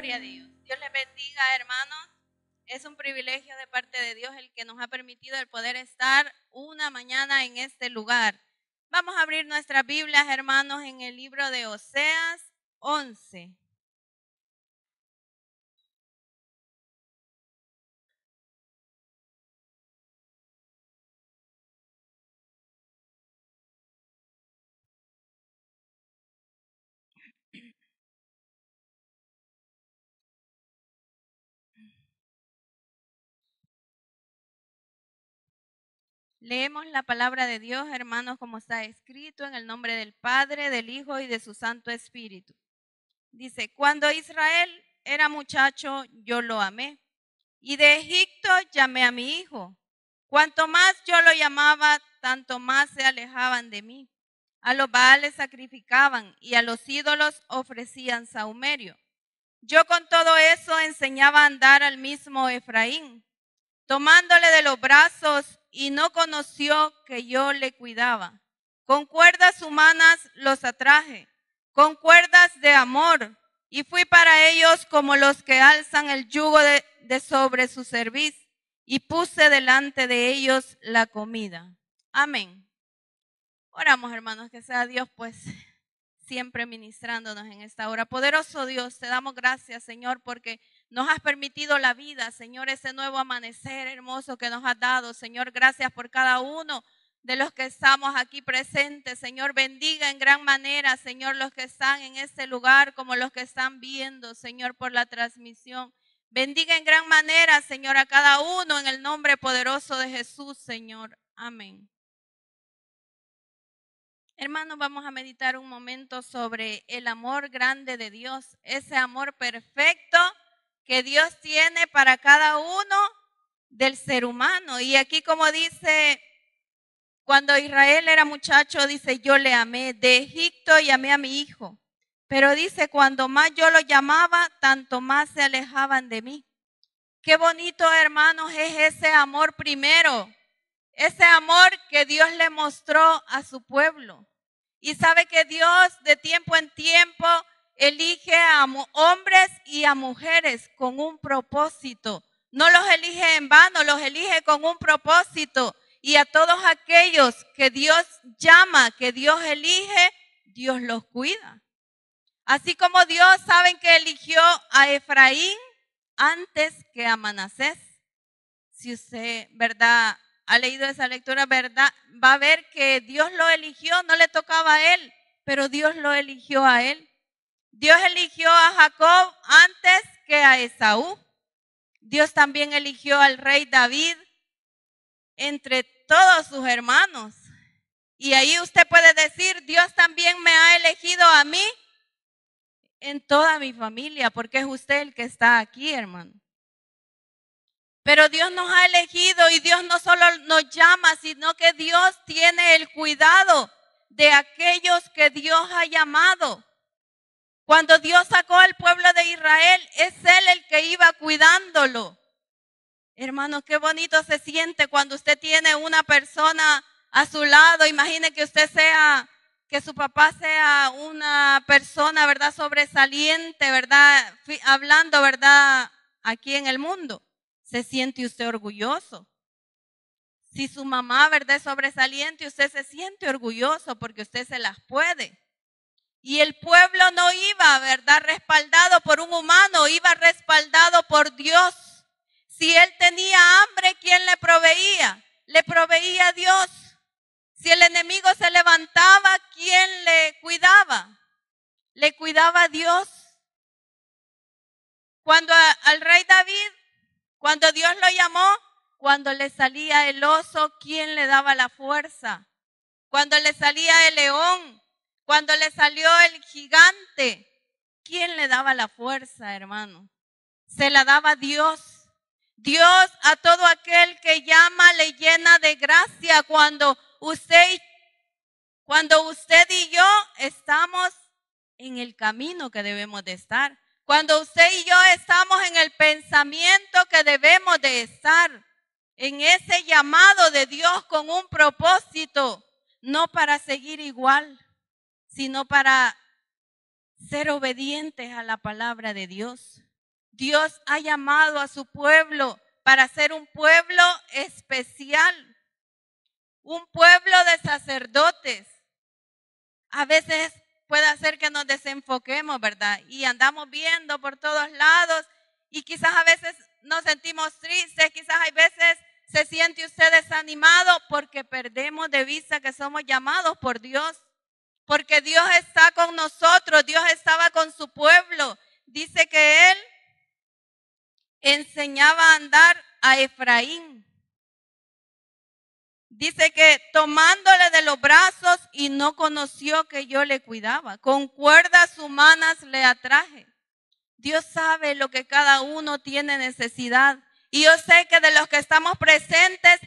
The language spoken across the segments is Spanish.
Gloria a Dios. Dios les bendiga, hermanos. Es un privilegio de parte de Dios el que nos ha permitido el poder estar una mañana en este lugar. Vamos a abrir nuestras Biblias, hermanos, en el libro de Oseas 11. Leemos la palabra de Dios, hermanos, como está escrito en el nombre del Padre, del Hijo y de su Santo Espíritu. Dice, cuando Israel era muchacho, yo lo amé, y de Egipto llamé a mi hijo. Cuanto más yo lo llamaba, tanto más se alejaban de mí. A los Baales sacrificaban y a los ídolos ofrecían sahumerio. Yo con todo eso enseñaba a andar al mismo Efraín, tomándole de los brazos, y no conoció que yo le cuidaba. Con cuerdas humanas los atraje, con cuerdas de amor, y fui para ellos como los que alzan el yugo de sobre su cerviz, y puse delante de ellos la comida. Amén. Oramos, hermanos, que sea Dios pues siempre ministrándonos en esta hora. Poderoso Dios, te damos gracias, Señor, porque nos has permitido la vida, Señor, ese nuevo amanecer hermoso que nos has dado. Señor, gracias por cada uno de los que estamos aquí presentes. Señor, bendiga en gran manera, Señor, los que están en este lugar como los que están viendo, Señor, por la transmisión. Bendiga en gran manera, Señor, a cada uno en el nombre poderoso de Jesús, Señor. Amén. Hermanos, vamos a meditar un momento sobre el amor grande de Dios, ese amor perfecto que Dios tiene para cada uno del ser humano. Y aquí, como dice, cuando Israel era muchacho, dice, yo le amé, de Egipto llamé a mi hijo. Pero dice, cuando más yo lo llamaba, tanto más se alejaban de mí. Qué bonito, hermanos, es ese amor primero, ese amor que Dios le mostró a su pueblo. Y sabe que Dios de tiempo en tiempo elige a hombres y a mujeres con un propósito. No los elige en vano, los elige con un propósito. Y a todos aquellos que Dios llama, que Dios elige, Dios los cuida. Así como Dios, saben que eligió a Efraín antes que a Manasés. Si usted, ¿verdad?, ha leído esa lectura, ¿verdad?, va a ver que Dios lo eligió, no le tocaba a él, pero Dios lo eligió a él. Dios eligió a Jacob antes que a Esaú. Dios también eligió al rey David entre todos sus hermanos. Y ahí usted puede decir, Dios también me ha elegido a mí en toda mi familia, porque es usted el que está aquí, hermano. Pero Dios nos ha elegido y Dios no solo nos llama, sino que Dios tiene el cuidado de aquellos que Dios ha llamado. Cuando Dios sacó al pueblo de Israel, es Él el que iba cuidándolo. Hermanos, qué bonito se siente cuando usted tiene una persona a su lado. Imagine que usted sea, que su papá sea una persona, ¿verdad?, sobresaliente, ¿verdad?, hablando, ¿verdad?, aquí en el mundo. ¿Se siente usted orgulloso? Si su mamá, ¿verdad?, es sobresaliente, usted se siente orgulloso porque usted se las puede. Y el pueblo no iba, ¿verdad?, respaldado por un humano, iba respaldado por Dios. Si él tenía hambre, ¿quién le proveía? Le proveía Dios. Si el enemigo se levantaba, ¿quién le cuidaba? Le cuidaba Dios. Cuando al rey David, cuando Dios lo llamó, cuando le salía el oso, ¿quién le daba la fuerza? Cuando le salía el león, cuando le salió el gigante, ¿quién le daba la fuerza, hermano? Se la daba Dios. Dios a todo aquel que llama le llena de gracia cuando usted y yo estamos en el camino que debemos de estar. Cuando usted y yo estamos en el pensamiento que debemos de estar, en ese llamado de Dios con un propósito, no para seguir igual, sino para ser obedientes a la palabra de Dios. Dios ha llamado a su pueblo para ser un pueblo especial, un pueblo de sacerdotes. A veces puede hacer que nos desenfoquemos, ¿verdad? Y andamos viendo por todos lados y quizás a veces nos sentimos tristes, quizás hay veces se siente usted desanimado porque perdemos de vista que somos llamados por Dios. Porque Dios está con nosotros, Dios estaba con su pueblo. Dice que Él enseñaba a andar a Efraín. Dice que tomándole de los brazos y no conoció que yo le cuidaba. Con cuerdas humanas le atraje. Dios sabe lo que cada uno tiene necesidad. Y yo sé que de los que estamos presentes,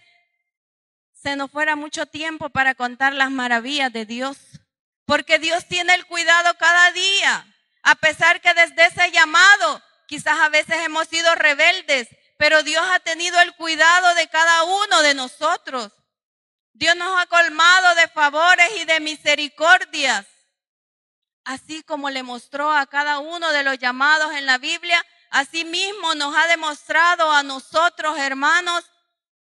se nos fuera mucho tiempo para contar las maravillas de Dios. Porque Dios tiene el cuidado cada día. A pesar que desde ese llamado, quizás a veces hemos sido rebeldes, pero Dios ha tenido el cuidado de cada uno de nosotros. Dios nos ha colmado de favores y de misericordias. Así como le mostró a cada uno de los llamados en la Biblia, así mismo nos ha demostrado a nosotros, hermanos,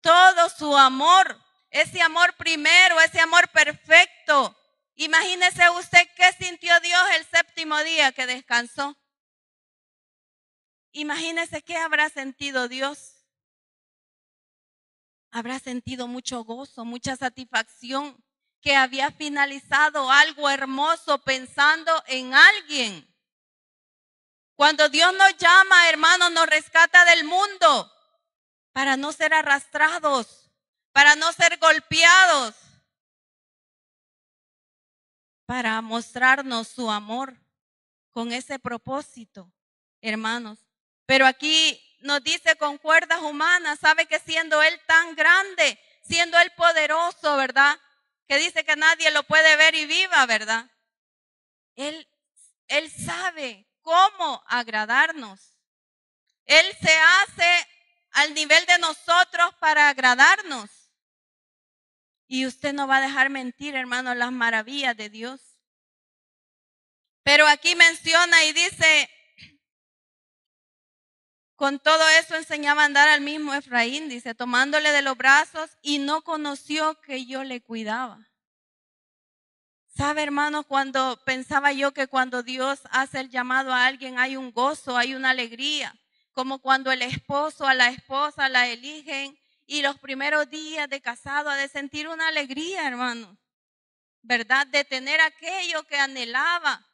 todo su amor. Ese amor primero, ese amor perfecto. Imagínese usted qué sintió Dios el séptimo día que descansó. Imagínese qué habrá sentido Dios. Habrá sentido mucho gozo, mucha satisfacción, que había finalizado algo hermoso pensando en alguien. Cuando Dios nos llama, hermanos, nos rescata del mundo para no ser arrastrados, para no ser golpeados, para mostrarnos su amor con ese propósito, hermanos. Pero aquí nos dice con cuerdas humanas, sabe que siendo Él tan grande, siendo Él poderoso, ¿verdad? Que dice que nadie lo puede ver y viva, ¿verdad? Él sabe cómo agradarnos. Él se hace al nivel de nosotros para agradarnos. Y usted no va a dejar mentir, hermano, las maravillas de Dios. Pero aquí menciona y dice, con todo eso enseñaba a andar al mismo Efraín, dice, tomándole de los brazos y no conoció que yo le cuidaba. ¿Sabe, hermano, cuando pensaba yo que cuando Dios hace el llamado a alguien hay un gozo, hay una alegría? Como cuando el esposo a la esposa la eligen y los primeros días de casado ha de sentir una alegría, hermano, ¿verdad? De tener aquello que anhelaba,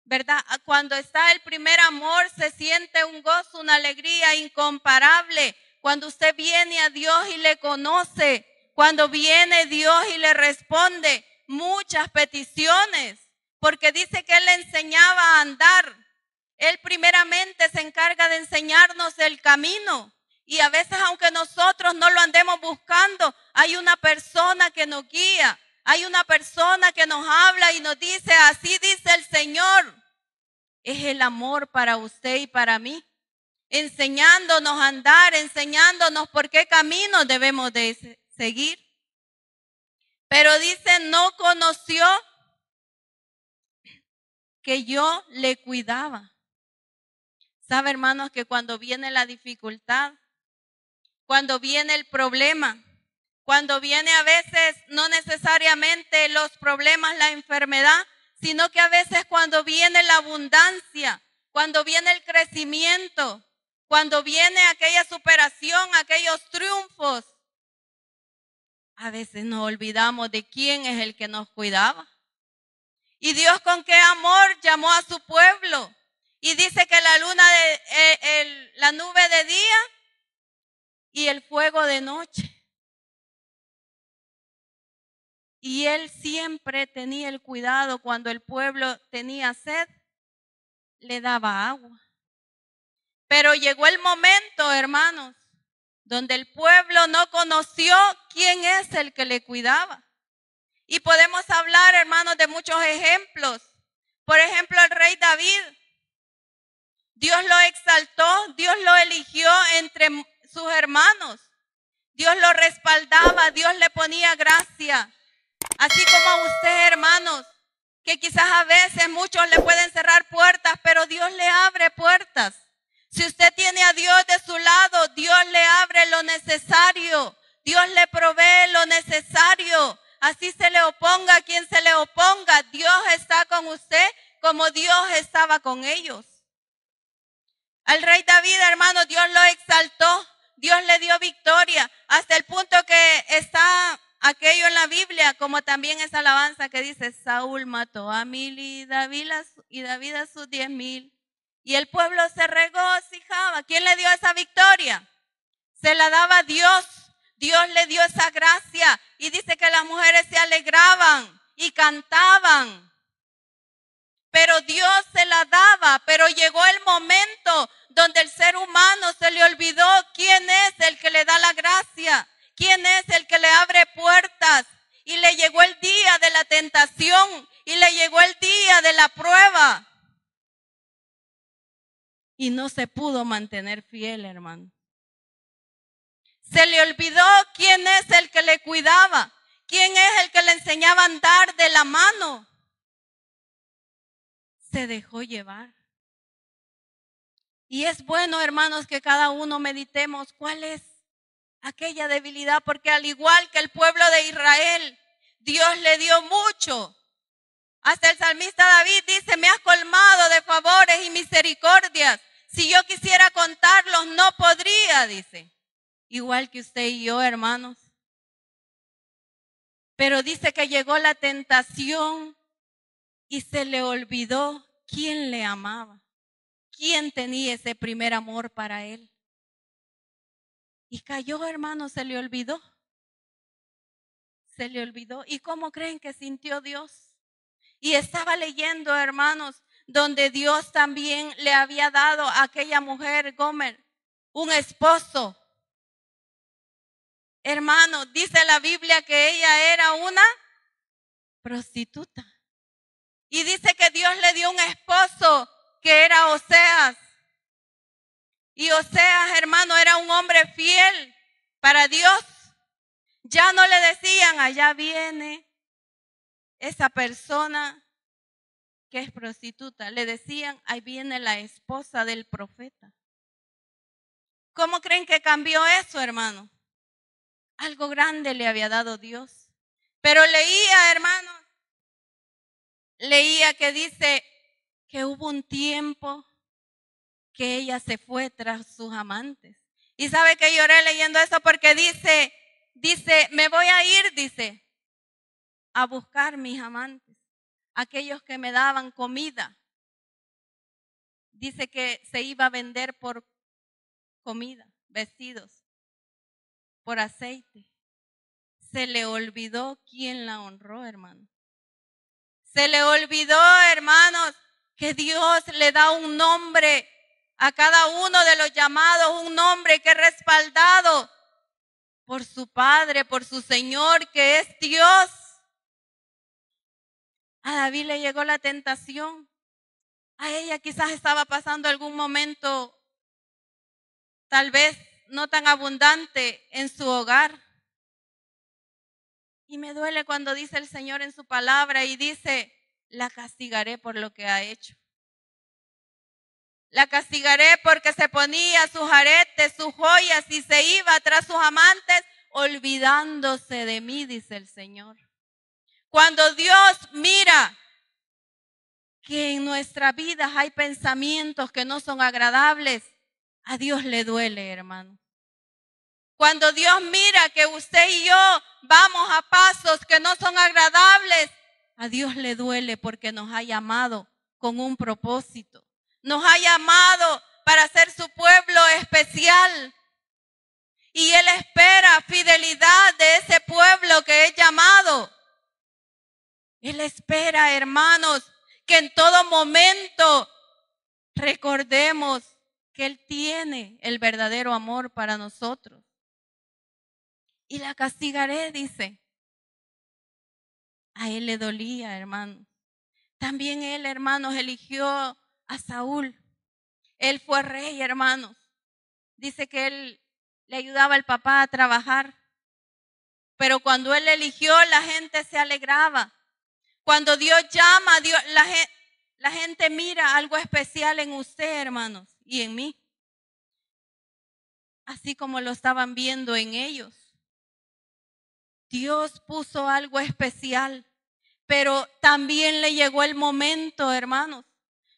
¿verdad? Cuando está el primer amor se siente un gozo, una alegría incomparable. Cuando usted viene a Dios y le conoce, cuando viene Dios y le responde muchas peticiones, porque dice que Él le enseñaba a andar. Él primeramente se encarga de enseñarnos el camino. Y a veces, aunque nosotros no lo andemos buscando, hay una persona que nos guía. Hay una persona que nos habla y nos dice, así dice el Señor. Es el amor para usted y para mí. Enseñándonos a andar, enseñándonos por qué camino debemos de seguir. Pero dice, no conoció que yo le cuidaba. ¿Sabe, hermanos, que cuando viene la dificultad, cuando viene el problema, cuando viene a veces no necesariamente los problemas, la enfermedad, sino que a veces cuando viene la abundancia, cuando viene el crecimiento, cuando viene aquella superación, aquellos triunfos, a veces nos olvidamos de quién es el que nos cuidaba. Y Dios con qué amor llamó a su pueblo. Y dice que la luna, la nube de día y el fuego de noche. Y Él siempre tenía el cuidado cuando el pueblo tenía sed, le daba agua. Pero llegó el momento, hermanos, donde el pueblo no conoció quién es el que le cuidaba. Y podemos hablar, hermanos, de muchos ejemplos. Por ejemplo, el rey David. Dios lo exaltó, Dios lo eligió entre sus hermanos. Dios lo respaldaba, Dios le ponía gracia. Así como a usted, hermanos, que quizás a veces muchos le pueden cerrar puertas, pero Dios le abre puertas. Si usted tiene a Dios de su lado, Dios le abre lo necesario. Dios le provee lo necesario. Así se le oponga a quien se le oponga. Dios está con usted como Dios estaba con ellos. Al rey David, hermano, Dios lo exaltó. Dios le dio victoria hasta el punto que está aquello en la Biblia, como también esa alabanza que dice: Saúl mató a 1000 y David a sus 10,000. Y el pueblo se regocijaba. ¿Quién le dio esa victoria? Se la daba Dios. Dios le dio esa gracia. Y dice que las mujeres se alegraban y cantaban. Pero Dios se la daba. Pero llegó el momento donde el ser humano se le olvidó quién es el que le da la gracia. Quién es el que le abre puertas. Y le llegó el día de la tentación. Y le llegó el día de la prueba. Y no se pudo mantener fiel, hermano. Se le olvidó quién es el que le cuidaba. Quién es el que le enseñaba a andar de la mano. Se dejó llevar. Y es bueno, hermanos, que cada uno meditemos cuál es aquella debilidad. Porque al igual que el pueblo de Israel, Dios le dio mucho. Hasta el salmista David dice: me has colmado de favores y misericordias. Si yo quisiera contarlos, no podría, dice. Igual que usted y yo, hermanos. Pero dice que llegó la tentación y se le olvidó quién le amaba. Quién tenía ese primer amor para él. Y cayó, hermanos, se le olvidó. Se le olvidó. ¿Y cómo creen que sintió Dios? Y estaba leyendo, hermanos, donde Dios también le había dado a aquella mujer, Gomer, un esposo. Hermano, dice la Biblia que ella era una prostituta. Y dice que Dios le dio un esposo que era Oseas. Y Oseas, hermano, era un hombre fiel para Dios. Ya no le decían: allá viene esa persona que es prostituta. Le decían: ahí viene la esposa del profeta. ¿Cómo creen que cambió eso, hermano? Algo grande le había dado Dios. Pero leía, hermano, leía que dice que hubo un tiempo que ella se fue tras sus amantes. Y sabe que lloré leyendo eso porque dice, me voy a ir, dice, a buscar mis amantes, aquellos que me daban comida. Dice que se iba a vender por comida, vestidos, por aceite. Se le olvidó quién la honró, hermano. Se le olvidó, hermanos, que Dios le da un nombre a cada uno de los llamados, un nombre que es respaldado por su Padre, por su Señor, que es Dios. A David le llegó la tentación. A ella quizás estaba pasando algún momento, tal vez no tan abundante en su hogar. Y me duele cuando dice el Señor en su palabra y dice: la castigaré por lo que ha hecho. La castigaré porque se ponía sus aretes, sus joyas y se iba tras sus amantes, olvidándose de mí, dice el Señor. Cuando Dios mira que en nuestras vidas hay pensamientos que no son agradables, a Dios le duele, hermano. Cuando Dios mira que usted y yo vamos a pasos que no son agradables, a Dios le duele porque nos ha llamado con un propósito. Nos ha llamado para ser su pueblo especial. Y Él espera fidelidad de ese pueblo que es llamado. Él espera, hermanos, que en todo momento recordemos que Él tiene el verdadero amor para nosotros. Y la castigaré, dice. A Él le dolía, hermanos. También Él, hermanos, eligió a Saúl. Él fue rey, hermanos. Dice que Él le ayudaba al papá a trabajar. Pero cuando Él eligió, la gente se alegraba. Cuando Dios llama, la gente mira algo especial en usted, hermanos, y en mí. así como lo estaban viendo en ellos. Dios puso algo especial, pero también le llegó el momento, hermanos,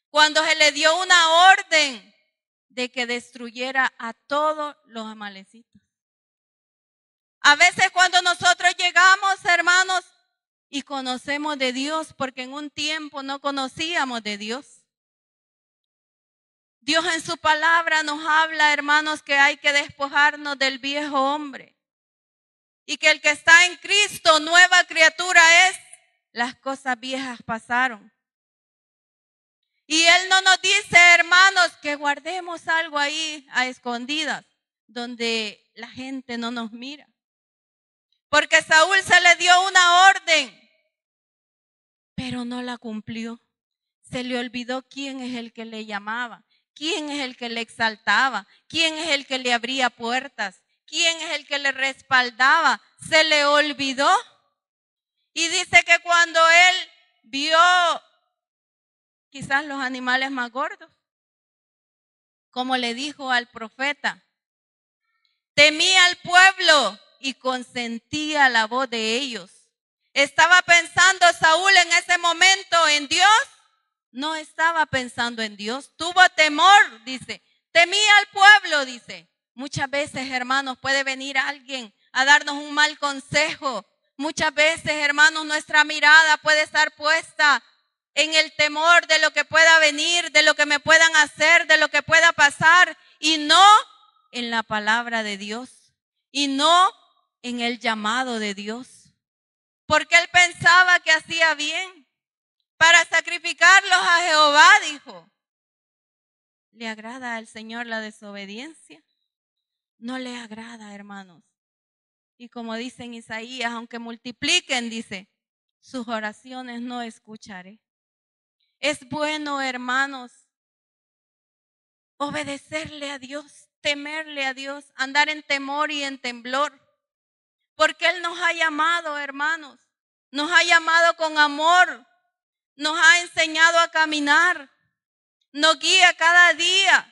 cuando se le dio una orden de que destruyera a todos los amalecitas. A veces cuando nosotros llegamos, hermanos, y conocemos de Dios, porque en un tiempo no conocíamos de Dios. Dios en su palabra nos habla, hermanos, que hay que despojarnos del viejo hombre. Y que el que está en Cristo, nueva criatura es. Las cosas viejas pasaron. Y Él no nos dice, hermanos, que guardemos algo ahí a escondidas, donde la gente no nos mira. Porque a Saúl se le dio una orden, pero no la cumplió. Se le olvidó quién es el que le llamaba, quién es el que le exaltaba, quién es el que le abría puertas, quién es el que le respaldaba. Se le olvidó. Y dice que cuando él vio quizás los animales más gordos, como le dijo al profeta, temía al pueblo y consentía la voz de ellos. ¿Estaba pensando Saúl en ese momento en Dios? No estaba pensando en Dios. Tuvo temor, dice. Temía al pueblo, dice. Muchas veces, hermanos, puede venir alguien a darnos un mal consejo. Muchas veces, hermanos, nuestra mirada puede estar puesta en el temor de lo que pueda venir, de lo que me puedan hacer, de lo que pueda pasar, y no en la palabra de Dios, y no en el llamado de Dios. Porque él pensaba que hacía bien. Para sacrificarlos a Jehová, dijo. ¿Le agrada al Señor la desobediencia? No le agrada, hermanos. Y como dice en Isaías, aunque multipliquen, dice, sus oraciones no escucharé. Es bueno, hermanos, obedecerle a Dios, temerle a Dios, andar en temor y en temblor. Porque Él nos ha llamado, hermanos, nos ha llamado con amor, nos ha enseñado a caminar, nos guía cada día.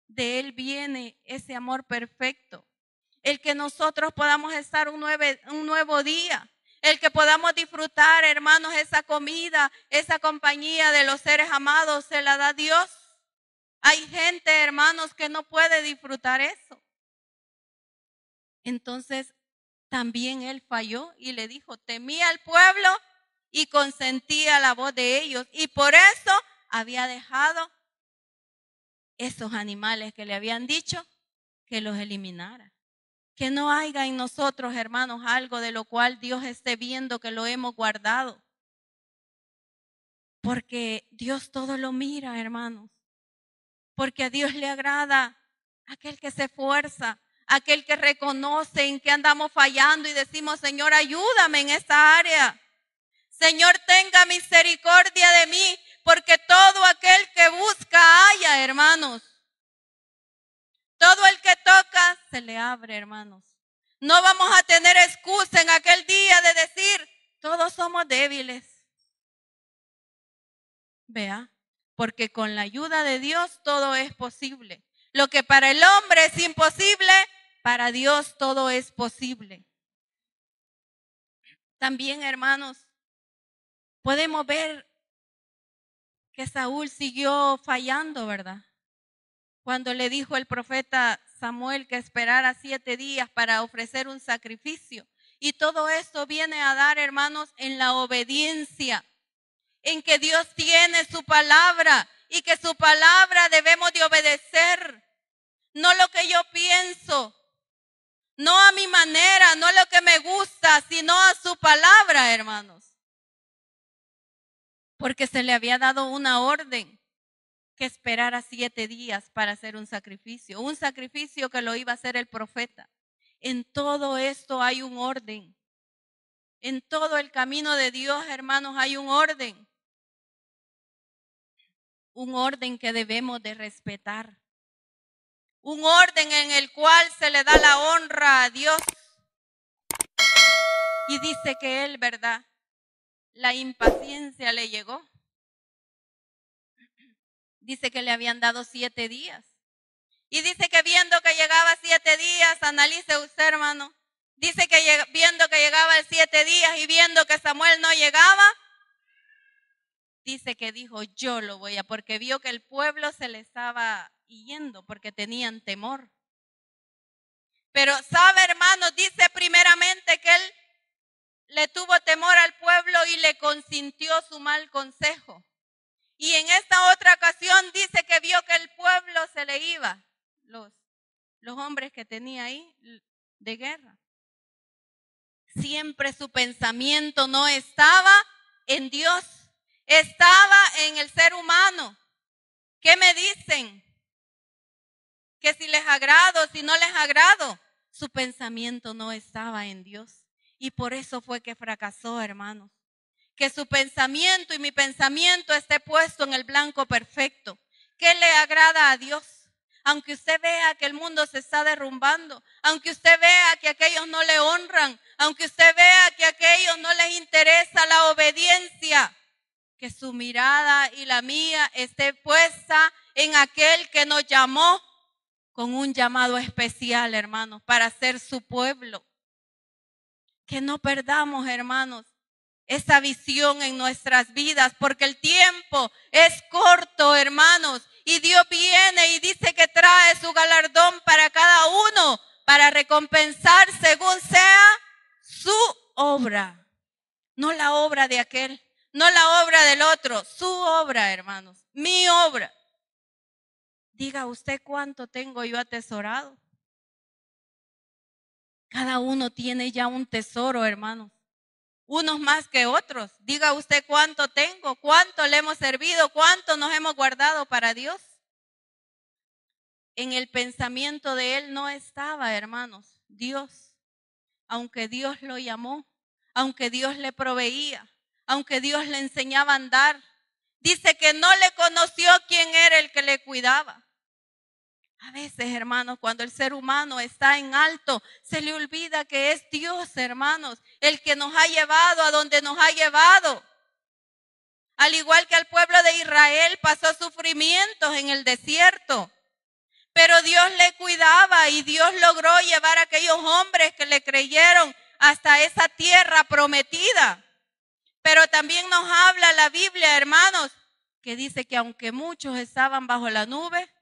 De Él viene ese amor perfecto. El que nosotros podamos estar un nuevo día. El que podamos disfrutar, hermanos, esa comida, esa compañía de los seres amados, se la da Dios. Hay gente, hermanos, que no puede disfrutar eso. Entonces, también Él falló y le dijo, temía al pueblo y consentía la voz de ellos. Y por eso había dejado esos animales que le habían dicho que los eliminara. Que no haya en nosotros, hermanos, algo de lo cual Dios esté viendo que lo hemos guardado. Porque Dios todo lo mira, hermanos. Porque a Dios le agrada aquel que se esfuerza, aquel que reconoce en que andamos fallando y decimos, Señor, ayúdame en esta área. Señor, tenga misericordia de mí, porque todo aquel que busca halla, hermanos. Todo el que toca se le abre, hermanos. No vamos a tener excusa en aquel día de decir, todos somos débiles. Vea, porque con la ayuda de Dios todo es posible. Lo que para el hombre es imposible, para Dios todo es posible. También, hermanos, podemos ver que Saúl siguió fallando, ¿verdad? Cuando le dijo el profeta Samuel que esperara 7 días para ofrecer un sacrificio. Y todo esto viene a dar, hermanos, en la obediencia, en que Dios tiene su palabra y que su palabra debemos de obedecer. No lo que yo pienso, no a mi manera, no lo que me gusta, sino a su palabra, hermanos. Porque se le había dado una orden que esperara 7 días para hacer un sacrificio que lo iba a hacer el profeta. En todo esto hay un orden. En todo el camino de Dios, hermanos, hay un orden. Un orden que debemos de respetar. Un orden en el cual se le da la honra a Dios. Y dice que él, ¿verdad? La impaciencia le llegó. Dice que le habían dado 7 días. Y dice que viendo que llegaba 7 días, analice usted, hermano. Dice que viendo que llegaba el 7 días y viendo que Samuel no llegaba, dice que dijo, yo lo voy a, porque vio que el pueblo se le estaba yendo, porque tenían temor. Pero sabe, hermanos, dice primeramente que él le tuvo temor al pueblo y le consintió su mal consejo. Y en esta otra ocasión dice que vio que el pueblo se le iba, los hombres que tenía ahí de guerra. Siempre su pensamiento no estaba en Dios, estaba en el ser humano. ¿Qué me dicen? Que si les agrado, si no les agrado, su pensamiento no estaba en Dios. Y por eso fue que fracasó, hermanos. Que su pensamiento y mi pensamiento esté puesto en el blanco perfecto. ¿Qué le agrada a Dios? Aunque usted vea que el mundo se está derrumbando, aunque usted vea que aquellos no le honran, aunque usted vea que a aquellos no les interesa la obediencia, que su mirada y la mía esté puesta en aquel que nos llamó con un llamado especial, hermanos, para ser su pueblo. Que no perdamos, hermanos, esa visión en nuestras vidas, porque el tiempo es corto, hermanos, y Dios viene y dice que trae su galardón para cada uno, para recompensar según sea su obra, no la obra de aquel, no la obra del otro, su obra, hermanos, mi obra. Diga usted cuánto tengo yo atesorado. Cada uno tiene ya un tesoro, hermanos. Unos más que otros. Diga usted cuánto tengo, cuánto le hemos servido, cuánto nos hemos guardado para Dios. En el pensamiento de él no estaba, hermanos, Dios. Aunque Dios lo llamó, aunque Dios le proveía, aunque Dios le enseñaba a andar. Dice que no le conoció quién era el que le cuidaba. A veces, hermanos, cuando el ser humano está en alto, se le olvida que es Dios, hermanos, el que nos ha llevado a donde nos ha llevado. Al igual que el pueblo de Israel pasó sufrimientos en el desierto, pero Dios le cuidaba y Dios logró llevar a aquellos hombres que le creyeron hasta esa tierra prometida. Pero también nos habla la Biblia, hermanos, que dice que aunque muchos estaban bajo la nube,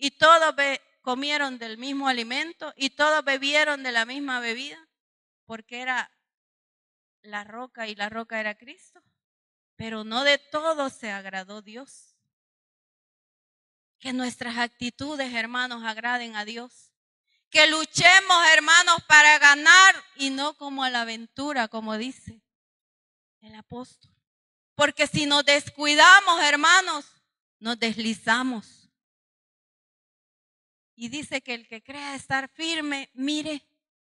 y todos comieron del mismo alimento y todos bebieron de la misma bebida, porque era la roca y la roca era Cristo. Pero no de todos se agradó Dios. Que nuestras actitudes, hermanos, agraden a Dios. Que luchemos, hermanos, para ganar y no como a la aventura, como dice el apóstol. Porque si nos descuidamos, hermanos, nos deslizamos. Y dice que el que crea estar firme, mire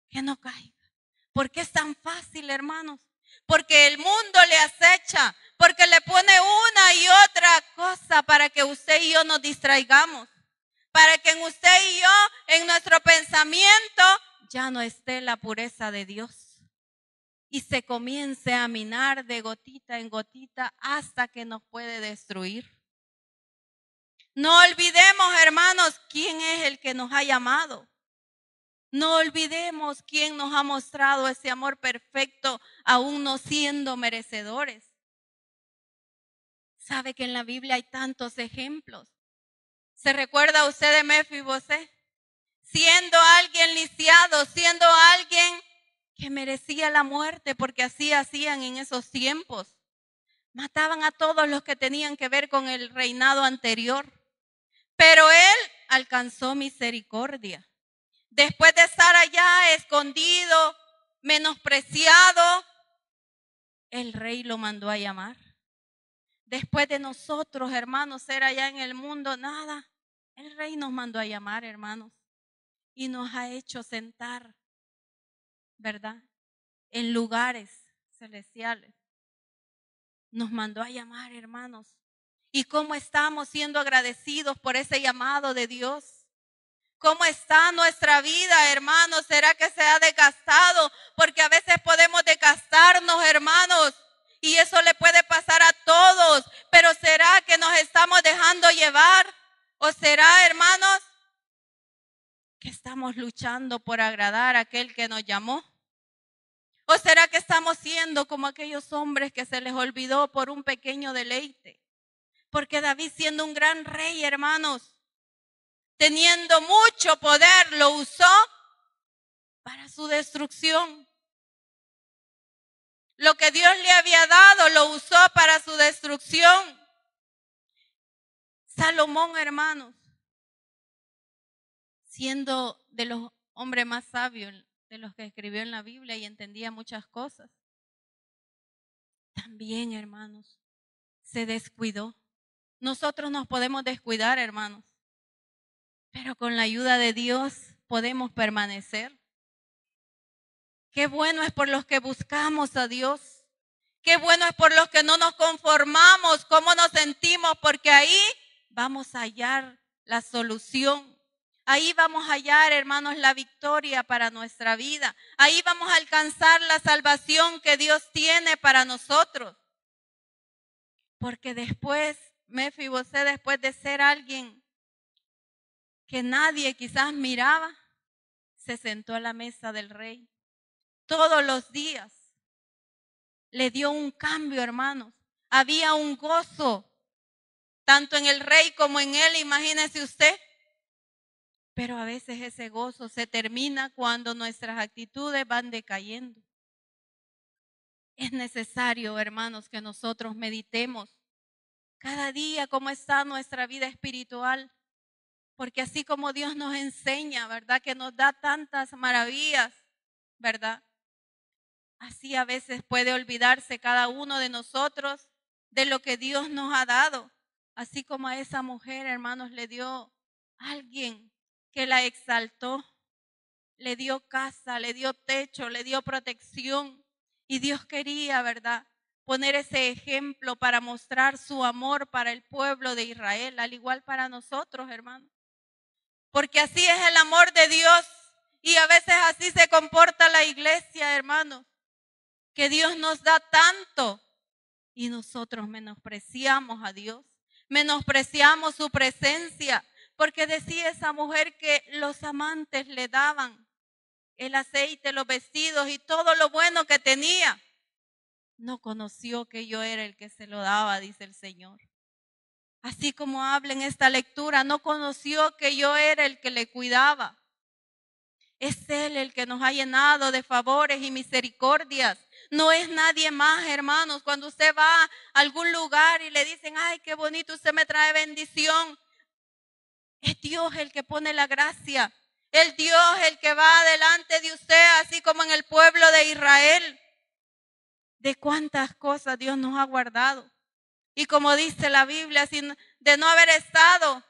que no caiga. ¿Por qué es tan fácil, hermanos? Porque el mundo le acecha, porque le pone una y otra cosa para que usted y yo nos distraigamos. Para que en usted y yo, en nuestro pensamiento, ya no esté la pureza de Dios. Y se comience a minar de gotita en gotita hasta que nos puede destruir. No olvidemos, hermanos, quién es el que nos ha llamado. No olvidemos quién nos ha mostrado ese amor perfecto, aún no siendo merecedores. ¿Sabe que en la Biblia hay tantos ejemplos? ¿Se recuerda usted de Mefibosé? Siendo alguien lisiado, siendo alguien que merecía la muerte, porque así hacían en esos tiempos. Mataban a todos los que tenían que ver con el reinado anterior. Pero él alcanzó misericordia. Después de estar allá escondido, menospreciado, el rey lo mandó a llamar. Después de nosotros, hermanos, ser allá en el mundo, nada. El rey nos mandó a llamar, hermanos, y nos ha hecho sentar, ¿verdad? En lugares celestiales. Nos mandó a llamar, hermanos. ¿Y cómo estamos siendo agradecidos por ese llamado de Dios? ¿Cómo está nuestra vida, hermanos? ¿Será que se ha desgastado? Porque a veces podemos desgastarnos, hermanos, y eso le puede pasar a todos. Pero ¿será que nos estamos dejando llevar? ¿O será, hermanos, que estamos luchando por agradar a aquel que nos llamó? ¿O será que estamos siendo como aquellos hombres que se les olvidó por un pequeño deleite? Porque David, siendo un gran rey, hermanos, teniendo mucho poder, lo usó para su destrucción. Lo que Dios le había dado lo usó para su destrucción. Salomón, hermanos, siendo de los hombres más sabios de los que escribió en la Biblia y entendía muchas cosas, también, hermanos, se descuidó. Nosotros nos podemos descuidar, hermanos, pero con la ayuda de Dios podemos permanecer. Qué bueno es por los que buscamos a Dios. Qué bueno es por los que no nos conformamos, cómo nos sentimos, porque ahí vamos a hallar la solución. Ahí vamos a hallar, hermanos, la victoria para nuestra vida. Ahí vamos a alcanzar la salvación que Dios tiene para nosotros. Porque después, Mefibosé, después de ser alguien que nadie quizás miraba, se sentó a la mesa del rey. Todos los días le dio un cambio, hermanos. Había un gozo, tanto en el rey como en él, imagínese usted. Pero a veces ese gozo se termina cuando nuestras actitudes van decayendo. Es necesario, hermanos, que nosotros meditemos cada día cómo está nuestra vida espiritual. Porque así como Dios nos enseña, ¿verdad? Que nos da tantas maravillas, ¿verdad? Así a veces puede olvidarse cada uno de nosotros de lo que Dios nos ha dado. Así como a esa mujer, hermanos, le dio alguien que la exaltó, le dio casa, le dio techo, le dio protección. Y Dios quería, ¿verdad?, poner ese ejemplo para mostrar su amor para el pueblo de Israel, al igual para nosotros, hermanos. Porque así es el amor de Dios y a veces así se comporta la iglesia, hermanos, que Dios nos da tanto y nosotros menospreciamos a Dios, menospreciamos su presencia, porque decía esa mujer que los amantes le daban el aceite, los vestidos y todo lo bueno que tenía. No conoció que yo era el que se lo daba, dice el Señor. Así como habla en esta lectura, no conoció que yo era el que le cuidaba. Es Él el que nos ha llenado de favores y misericordias. No es nadie más, hermanos. Cuando usted va a algún lugar y le dicen, ay, qué bonito, usted me trae bendición. Es Dios el que pone la gracia. El Dios el que va delante de usted, así como en el pueblo de Israel. De cuántas cosas Dios nos ha guardado. Y como dice la Biblia, de no haber estado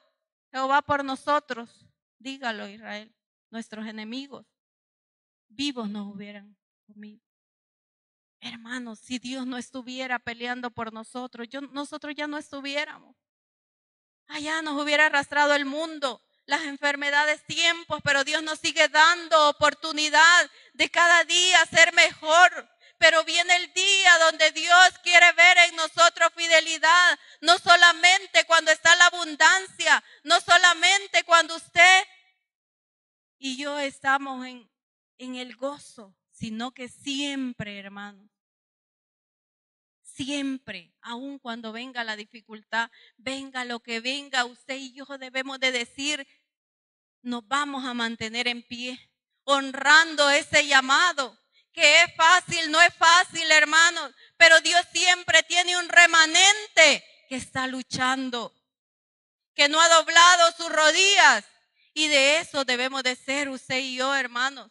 Jehová por nosotros, dígalo Israel, nuestros enemigos, vivos nos hubieran comido. Hermanos, si Dios no estuviera peleando por nosotros, nosotros ya no estuviéramos. Allá nos hubiera arrastrado el mundo, las enfermedades, tiempos, pero Dios nos sigue dando oportunidad de cada día ser mejor. Pero viene el día donde Dios quiere ver en nosotros fidelidad, no solamente cuando está la abundancia, no solamente cuando usted y yo estamos en el gozo, sino que siempre, hermanos, siempre, aun cuando venga la dificultad, venga lo que venga, usted y yo debemos de decir, nos vamos a mantener en pie, honrando ese llamado. Que es fácil, no es fácil, hermanos, pero Dios siempre tiene un remanente que está luchando, que no ha doblado sus rodillas, y de eso debemos de ser usted y yo, hermanos.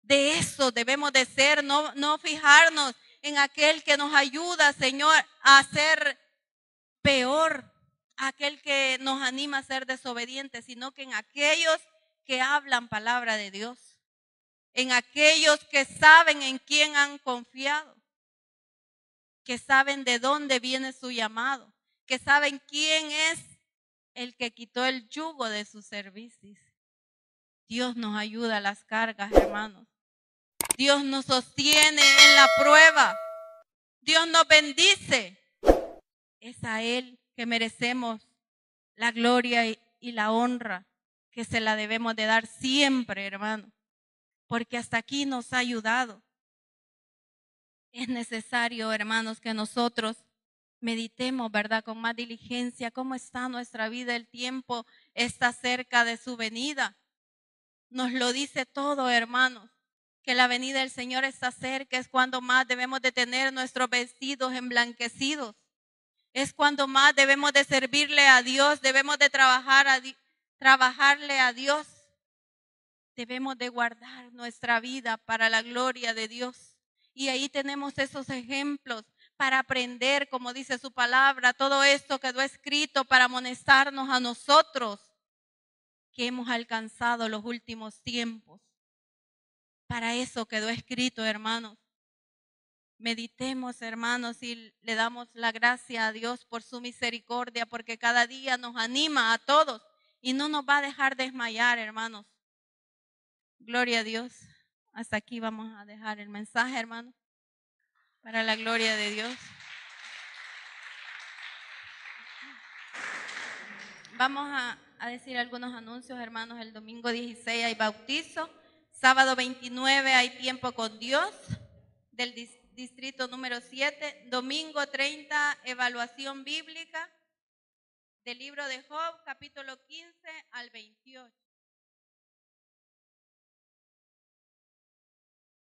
De eso debemos de ser, no fijarnos en aquel que nos ayuda, Señor, a ser peor, aquel que nos anima a ser desobedientes, sino que en aquellos que hablan palabra de Dios. En aquellos que saben en quién han confiado, que saben de dónde viene su llamado, que saben quién es el que quitó el yugo de sus servicios. Dios nos ayuda a las cargas, hermanos. Dios nos sostiene en la prueba. Dios nos bendice. Es a Él que merecemos la gloria y la honra. que se la debemos de dar siempre, hermano, porque hasta aquí nos ha ayudado. Es necesario, hermanos, que nosotros meditemos, ¿verdad?, con más diligencia cómo está nuestra vida. El tiempo está cerca de su venida. Nos lo dice todo, hermanos, que la venida del Señor está cerca. Es cuando más debemos de tener nuestros vestidos emblanquecidos. Es cuando más debemos de servirle a Dios, debemos de trabajarle a Dios. Debemos de guardar nuestra vida para la gloria de Dios. Y ahí tenemos esos ejemplos para aprender, como dice su palabra. Todo esto quedó escrito para amonestarnos a nosotros que hemos alcanzado los últimos tiempos. Para eso quedó escrito, hermanos. Meditemos, hermanos, y le damos la gracia a Dios por su misericordia, porque cada día nos anima a todos y no nos va a dejar desmayar, hermanos. Gloria a Dios. Hasta aquí vamos a dejar el mensaje, hermanos, para la gloria de Dios. Vamos a decir algunos anuncios, hermanos. El domingo 16 hay bautizo. Sábado 29 hay tiempo con Dios del distrito número 7. Domingo 30, evaluación bíblica del libro de Job, capítulo 15 al 28.